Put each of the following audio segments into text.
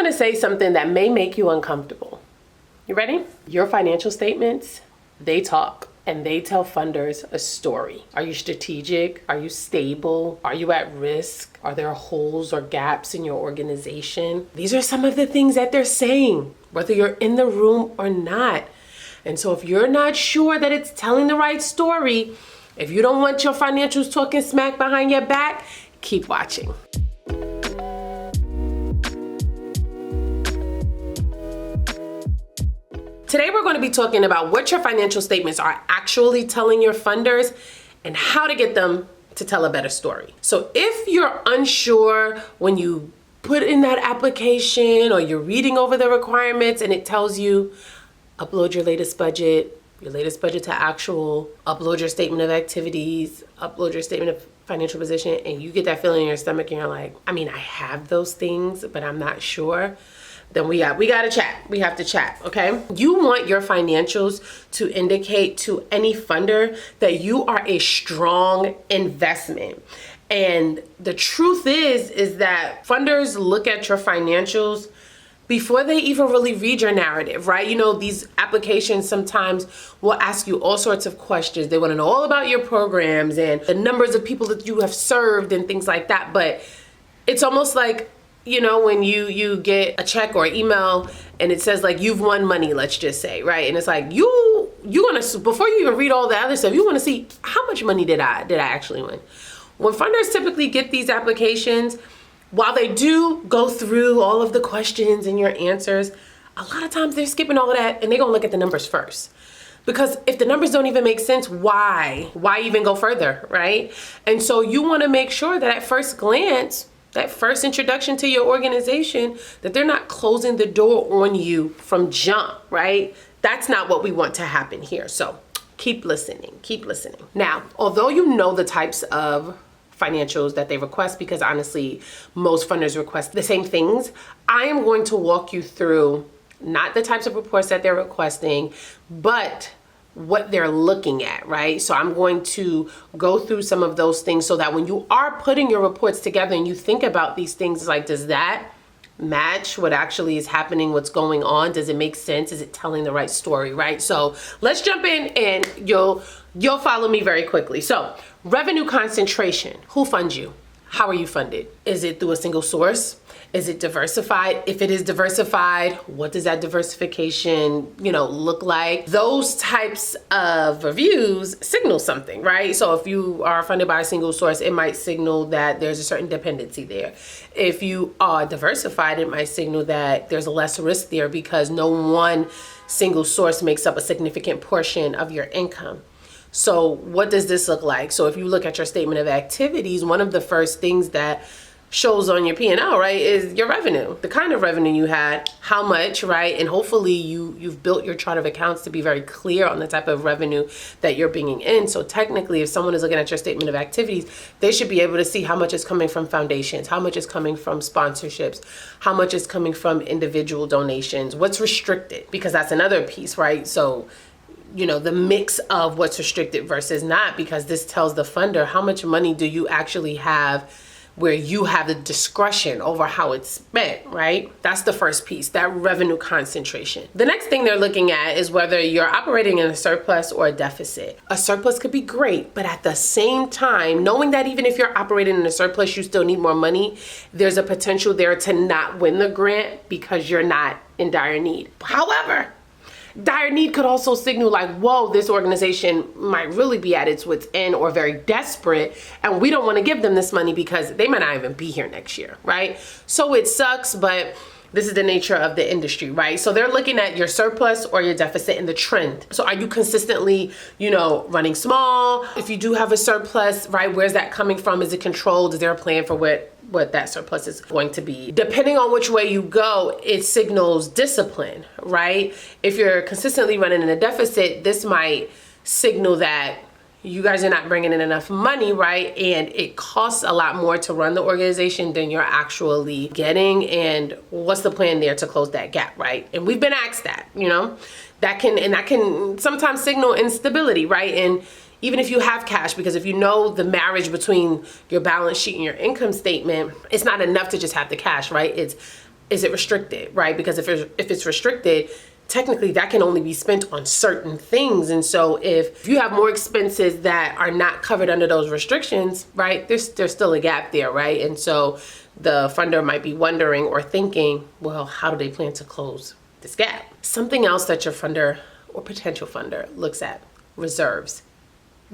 to say something that may make you uncomfortable. You ready? Your financial statements, they talk. And they tell funders a story. Are you strategic? Are you stable? Are you at risk? Are there holes or gaps in your organization? These are some of the things that they're saying, whether you're in the room or not. And so if you're not sure that it's telling the right story, if you don't want your financials talking smack behind your back, keep watching. Today, we're going to be talking about what your financial statements are actually telling your funders and how to get them to tell a better story. So if you're unsure when you put in that application or you're reading over the requirements and it tells you upload your latest budget to actual, upload your statement of activities, upload your statement of financial position, and you get that feeling in your stomach and you're like, I mean, I have those things, but I'm not sure. Then we got to chat. We have to chat, okay? You want your financials to indicate to any funder that you are a strong investment. And the truth is that funders look at your financials before they even really read your narrative, right? You know, these applications sometimes will ask you all sorts of questions. They want to know all about your programs and the numbers of people that you have served and things like that. But it's almost like, you know, when you get a check or email and it says like you've won money, let's just say, right? And it's like you want to, before you even read all the other stuff, you want to see how much money did I actually win. When funders typically get these applications, while they do go through all of the questions and your answers, a lot of times they're skipping all of that and they're gonna look at the numbers first. Because if the numbers don't even make sense, why even go further, right? And so you want to make sure that at first glance, that first introduction to your organization, that they're not closing the door on you from jump, right? That's not what we want to happen here. So keep listening, keep listening. Now, although you know the types of financials that they request, because honestly, most funders request the same things, I am going to walk you through not the types of reports that they're requesting, but what they're looking at, right? So I'm going to go through some of those things so that when you are putting your reports together and you think about these things, like, does that match what actually is happening, what's going on? Does it make sense? Is it telling the right story, right? So let's jump in and you'll follow me very quickly. So revenue concentration, who funds you? How are you funded? Is it through a single source? Is it diversified? If it is diversified, what does that diversification, look like? Those types of reviews signal something, right? So if you are funded by a single source, it might signal that there's a certain dependency there. If you are diversified, it might signal that there's less risk there because no one single source makes up a significant portion of your income. So what does this look like? So if you look at your statement of activities, one of the first things that shows on your P&L, right, is your revenue, the kind of revenue you had, how much, right? And hopefully you've built your chart of accounts to be very clear on the type of revenue that you're bringing in. So technically, if someone is looking at your statement of activities, they should be able to see how much is coming from foundations, how much is coming from sponsorships, how much is coming from individual donations, what's restricted, because that's another piece, right? So the mix of what's restricted versus not, because this tells the funder how much money do you actually have where you have the discretion over how it's spent, right? That's the first piece, that revenue concentration. The next thing they're looking at is whether you're operating in a surplus or a deficit. A surplus could be great, but at the same time, knowing that even if you're operating in a surplus, you still need more money, there's a potential there to not win the grant because you're not in dire need. However, dire need could also signal like, whoa, this organization might really be at its wit's end or very desperate, and we don't want to give them this money because they might not even be here next year, right? So it sucks, but this is the nature of the industry, right? So they're looking at your surplus or your deficit and the trend. So are you consistently, running small? If you do have a surplus, right, where's that coming from? Is it controlled? Is there a plan for what that surplus is going to be? Depending on which way you go, it signals discipline, right? If you're consistently running in a deficit, this might signal that you guys are not bringing in enough money, right? And it costs a lot more to run the organization than you're actually getting. And what's the plan there to close that gap, right? And we've been asked that, that can sometimes signal instability, right? And even if you have cash, because if you know the marriage between your balance sheet and your income statement, it's not enough to just have the cash, right? It's is it restricted, right? Because if it's restricted, technically that can only be spent on certain things. And so if you have more expenses that are not covered under those restrictions, right, there's still a gap there, right? And so the funder might be wondering or thinking, well, how do they plan to close this gap? Something else that your funder or potential funder looks at: reserves.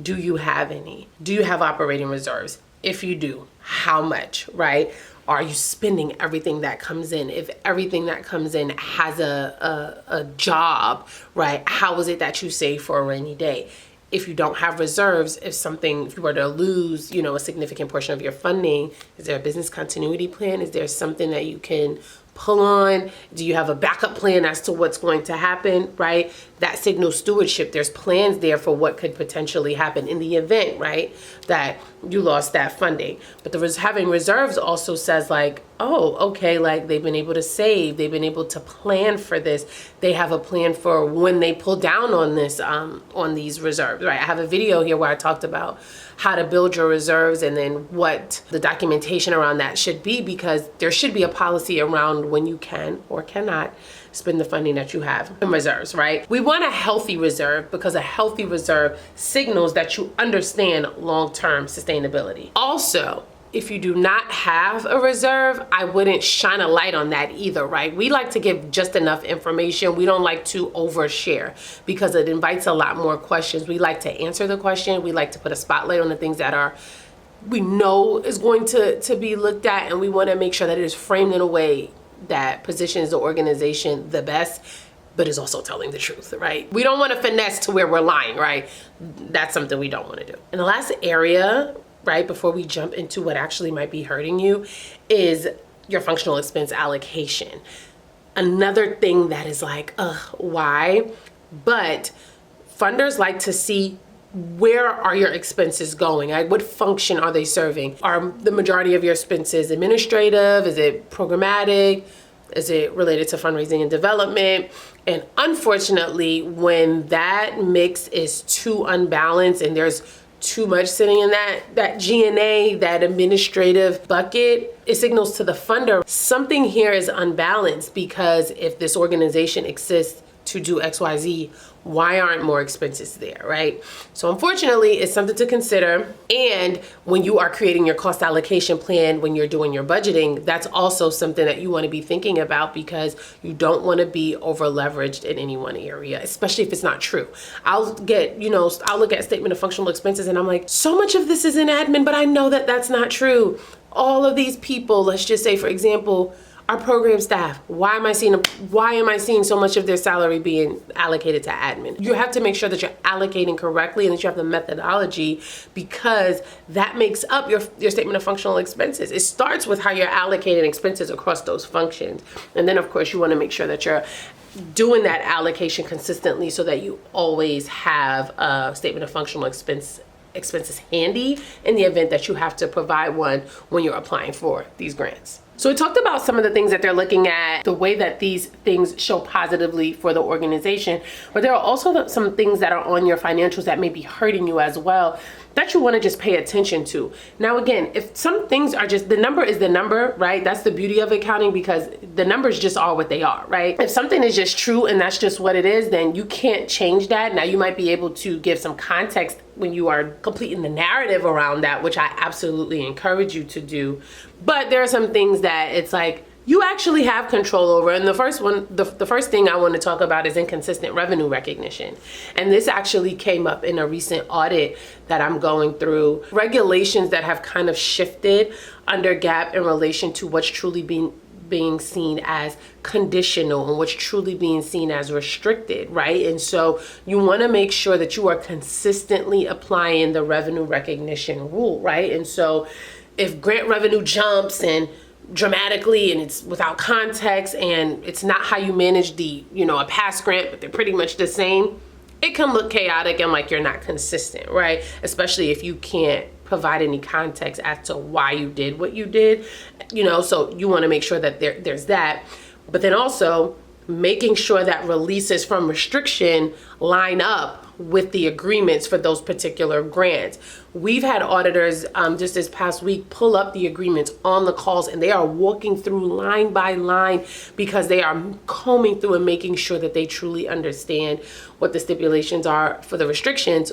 Do you have any? Do you have operating reserves? If you do, how much, right? Are you spending everything that comes in? If everything that comes in has a job, right? How is it that you save for a rainy day? If you don't have reserves, if you were to lose, a significant portion of your funding, is there a business continuity plan? Is there something that you can pull on? Do you have a backup plan as to what's going to happen, right? That signals stewardship. There's plans there for what could potentially happen in the event, right, that you lost that funding. But having reserves also says like, oh, okay, like they've been able to save, they've been able to plan for this. They have a plan for when they pull down on this, on these reserves, right? I have a video here where I talked about how to build your reserves and then what the documentation around that should be, because there should be a policy around when you can or cannot spend the funding that you have in reserves, right? We want a healthy reserve because a healthy reserve signals that you understand long-term sustainability. Also, if you do not have a reserve, I wouldn't shine a light on that either, right? We like to give just enough information. We don't like to overshare because it invites a lot more questions. We like to answer the question. We like to put a spotlight on the things that we know is going to be looked at, and we want to make sure that it is framed in a way that positions the organization the best, but is also telling the truth, right? We don't want to finesse to where we're lying, right? That's something we don't want to do. And the last area, right, before we jump into what actually might be hurting you, is your functional expense allocation. Another thing that is like, why? But funders like to see, where are your expenses going? What function are they serving? Are the majority of your expenses administrative? Is it programmatic? Is it related to fundraising and development? And unfortunately, when that mix is too unbalanced and there's too much sitting in that G&A, that administrative bucket, it signals to the funder something here is unbalanced, because if this organization exists to do XYZ, why aren't more expenses there, right? So unfortunately, it's something to consider. And when you are creating your cost allocation plan, when you're doing your budgeting, that's also something that you want to be thinking about, because you don't want to be over leveraged in any one area, especially if it's not true. I'll look at a statement of functional expenses and I'm like, so much of this is in admin, but I know that that's not true. All of these people, let's just say, for example, our program staff, why am I seeing so much of their salary being allocated to admin? You have to make sure that you're allocating correctly and that you have the methodology, because that makes up your statement of functional expenses. It starts with how you're allocating expenses across those functions. And then of course you want to make sure that you're doing that allocation consistently so that you always have a statement of functional expenses handy in the event that you have to provide one when you're applying for these grants. So we talked about some of the things that they're looking at, the way that these things show positively for the organization, but there are also some things that are on your financials that may be hurting you as well, that you want to just pay attention to. Now, again, if some things are just, the number is the number, right? That's the beauty of accounting, because the numbers just are what they are, right? If something is just true and that's just what it is, then you can't change that. Now, you might be able to give some context when you are completing the narrative around that, which I absolutely encourage you to do. But there are some things that it's like, you actually have control over. And the first thing I want to talk about is inconsistent revenue recognition. And this actually came up in a recent audit that I'm going through. Regulations that have kind of shifted under GAAP in relation to what's truly being seen as conditional and what's truly being seen as restricted, right? And so you want to make sure that you are consistently applying the revenue recognition rule, right? And so if grant revenue jumps and dramatically and it's without context and it's not how you manage a past grant, but they're pretty much the same, it can look chaotic and like you're not consistent, right? Especially if you can't provide any context as to why you did what you did, so you want to make sure that there's that. But then also making sure that releases from restriction line up with the agreements for those particular grants. We've had auditors just this past week pull up the agreements on the calls, and they are walking through line by line because they are combing through and making sure that they truly understand what the stipulations are for the restrictions.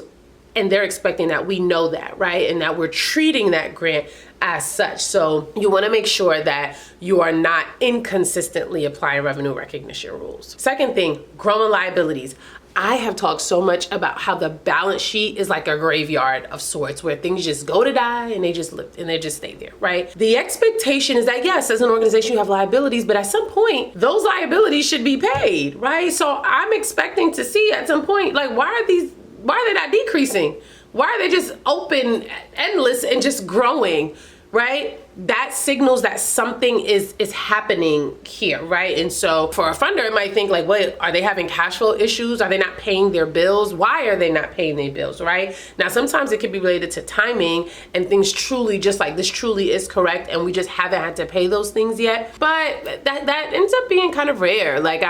And they're expecting that we know that, right? And that we're treating that grant as such. So you want to make sure that you are not inconsistently applying revenue recognition rules. Second thing, growing liabilities. I have talked so much about how the balance sheet is like a graveyard of sorts where things just go to die and they just live and they just stay there, right? The expectation is that yes, as an organization you have liabilities, but at some point those liabilities should be paid, right? So I'm expecting to see at some point, like, why are they not decreasing? Why are they just open, endless, and just growing, right? That signals that something is happening here, right? And so for a funder, it might think like, wait, are they having cash flow issues? Are they not paying their bills? Why are they not paying their bills, right? Now, sometimes it could be related to timing and things truly just like this truly is correct and we just haven't had to pay those things yet. But that ends up being kind of rare. Like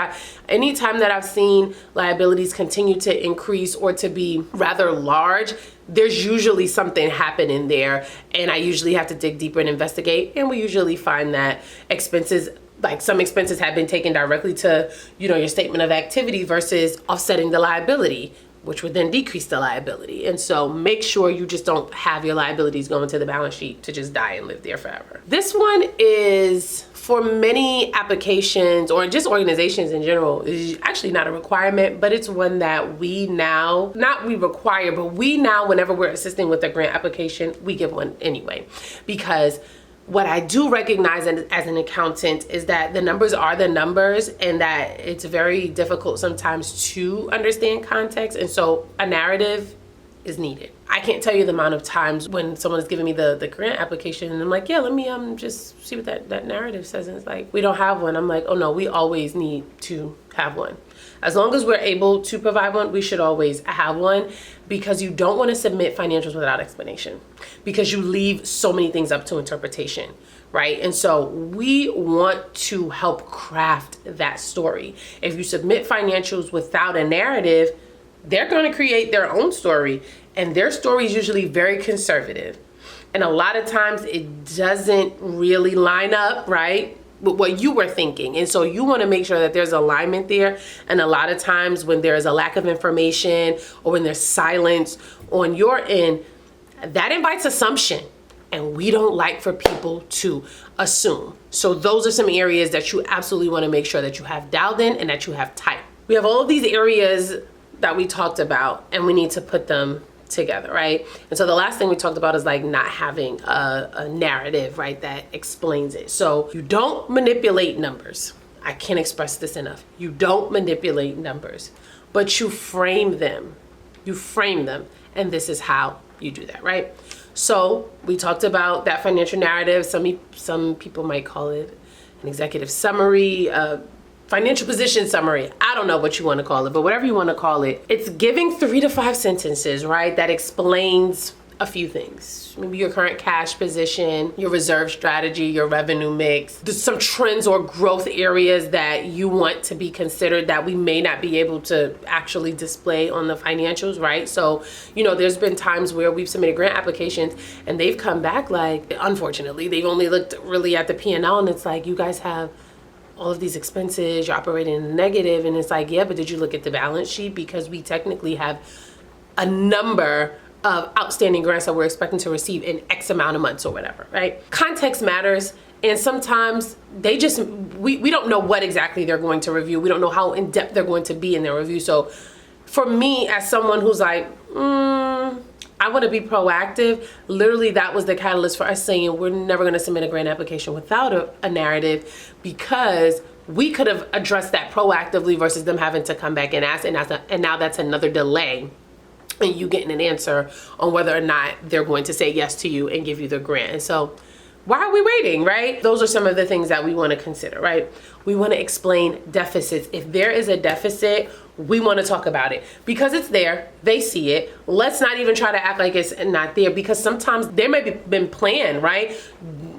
anytime that I've seen liabilities continue to increase or to be rather large, there's usually something happening there, and I usually have to dig deeper and investigate, and we usually find that expenses, like some expenses have been taken directly to, your statement of activity versus offsetting the liability, which would then decrease the liability. And so make sure you just don't have your liabilities going to the balance sheet to just die and live there forever. This one is for many applications or just organizations in general, is actually not a requirement, but it's one that we now, not we require, but we now, whenever we're assisting with a grant application, we give one anyway. Because what I do recognize as an accountant is that the numbers are the numbers and that it's very difficult sometimes to understand context. And so a narrative is needed. I can't tell you the amount of times when someone is giving me the grant application and I'm like, yeah, let me just see what that narrative says. And it's like, we don't have one. I'm like, oh no, we always need to have one. As long as we're able to provide one, we should always have one, because you don't want to submit financials without explanation, because you leave so many things up to interpretation, right? And so we want to help craft that story. If you submit financials without a narrative, they're going to create their own story, and their story is usually very conservative. And a lot of times it doesn't really line up, right, with what you were thinking. And so you want to make sure that there's alignment there. And a lot of times when there is a lack of information or when there's silence on your end, that invites assumption. And we don't like for people to assume. So those are some areas that you absolutely want to make sure that you have dialed in and that you have tight. We have all of these areas that we talked about, and we need to put them together, right? And so the last thing we talked about is like not having a narrative, right, that explains it. So you don't manipulate numbers. I can't express this enough. You don't manipulate numbers, but you frame them. You frame them, and this is how you do that, right? So we talked about that financial narrative. Some people might call it an executive summary, financial position summary. I don't know what you want to call it, but whatever you want to call it, it's giving 3 to 5 sentences, right, that explains a few things. Maybe your current cash position, your reserve strategy, your revenue mix. There's some trends or growth areas that you want to be considered that we may not be able to actually display on the financials, right? So, there's been times where we've submitted grant applications and they've come back like, unfortunately, they've only looked really at the P&L, and it's like, you guys have all of these expenses, you're operating in the negative. And it's like, yeah, but did you look at the balance sheet? Because we technically have a number of outstanding grants that we're expecting to receive in X amount of months or whatever, right? Context matters. And sometimes we don't know what exactly they're going to review. We don't know how in depth they're going to be in their review. So for me, as someone who's like, I want to be proactive, literally that was the catalyst for us saying we're never going to submit a grant application without a narrative, because we could have addressed that proactively versus them having to come back and ask, and now that's another delay in you getting an answer on whether or not they're going to say yes to you and give you the grant. And so why are we waiting, right? Those are some of the things that we want to consider, right? We want to explain deficits. If there is a deficit, we want to talk about it because it's there. They see it. Let's not even try to act like it's not there, because sometimes there may be been planned, right?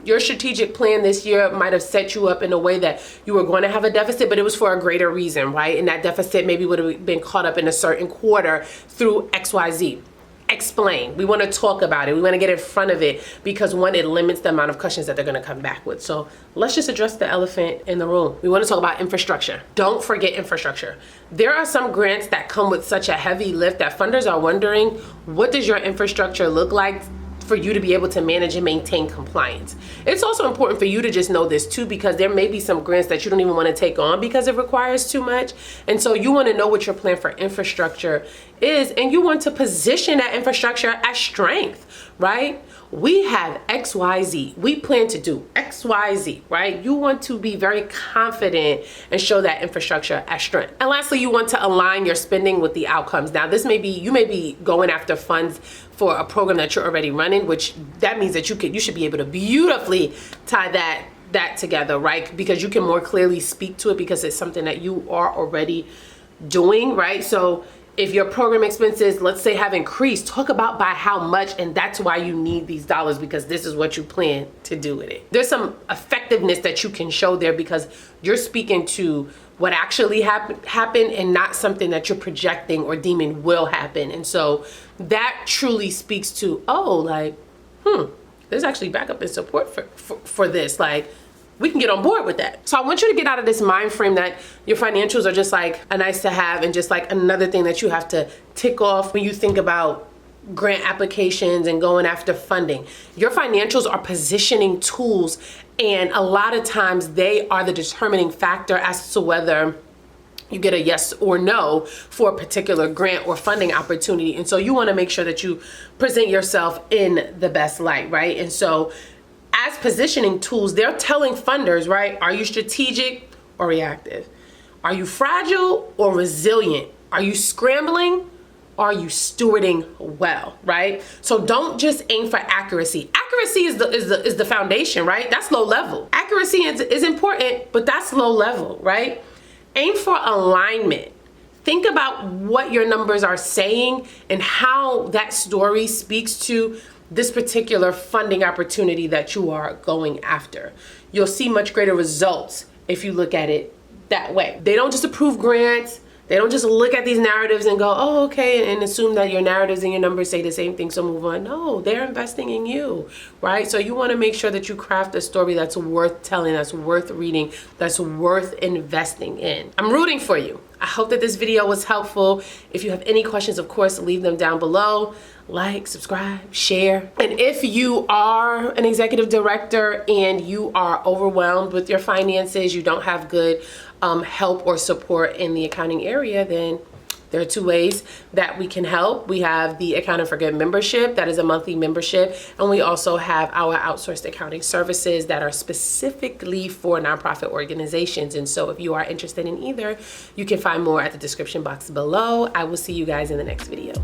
your strategic plan this year might have set you up in a way that you were going to have a deficit, but it was for a greater reason, right? And that deficit maybe would have been caught up in a certain quarter through XYZ. Explain. We want to talk about it. We want to get in front of it because one, it limits the amount of questions that they're going to come back with. So let's just address the elephant in the room. We want to talk about infrastructure. Don't forget infrastructure. There are some grants that come with such a heavy lift that funders are wondering, what does your infrastructure look like for you to be able to manage and maintain compliance? It's also important for you to just know this too, because there may be some grants that you don't even want to take on because it requires too much. And so you want to know what your plan for infrastructure is, and you want to position that infrastructure as strength, right? We have XYZ. We plan to do XYZ, right? You want to be very confident and show that infrastructure as strength. And lastly, you want to align your spending with the outcomes. Now, this may be, you may be going after funds for a program that you're already running, which that means that you should be able to beautifully tie that together, right? Because you can more clearly speak to it because it's something that you are already doing, right? So if your program expenses, let's say, have increased, talk about by how much, and that's why you need these dollars, because this is what you plan to do with it. There's some effectiveness that you can show there because you're speaking to what actually happened and not something that you're projecting or deeming will happen. And so that truly speaks to, oh, like, there's actually backup and support for this. Like, we can get on board with that. So I want you to get out of this mind frame that your financials are just like a nice to have and just like another thing that you have to tick off when you think about grant applications and going after funding. Your financials are positioning tools, and a lot of times they are the determining factor as to whether you get a yes or no for a particular grant or funding opportunity. And so you want to make sure that you present yourself in the best light, right? And so as positioning tools, they're telling funders, right? Are you strategic or reactive? Are you fragile or resilient? Are you scrambling? Or are you stewarding well, right? So don't just aim for accuracy. Accuracy is the foundation, right? That's low level. Accuracy is important, but that's low level, right? Aim for alignment. Think about what your numbers are saying and how that story speaks to this particular funding opportunity that you are going after. You'll see much greater results if you look at it that way. They don't just approve grants. They don't just look at these narratives and go, oh, okay, and assume that your narratives and your numbers say the same thing, so move on. No, they're investing in you, right? So you want to make sure that you craft a story that's worth telling, that's worth reading, that's worth investing in. I'm rooting for you. I hope that this video was helpful. If you have any questions, of course, leave them down below. Like, subscribe, share. And if you are an executive director and you are overwhelmed with your finances, you don't have good help or support in the accounting area, then there are two ways that we can help. We have the Accounting for Good membership, that is a monthly membership, and we also have our outsourced accounting services that are specifically for nonprofit organizations. And so if you are interested in either, you can find more at the description box below. I will see you guys in the next video.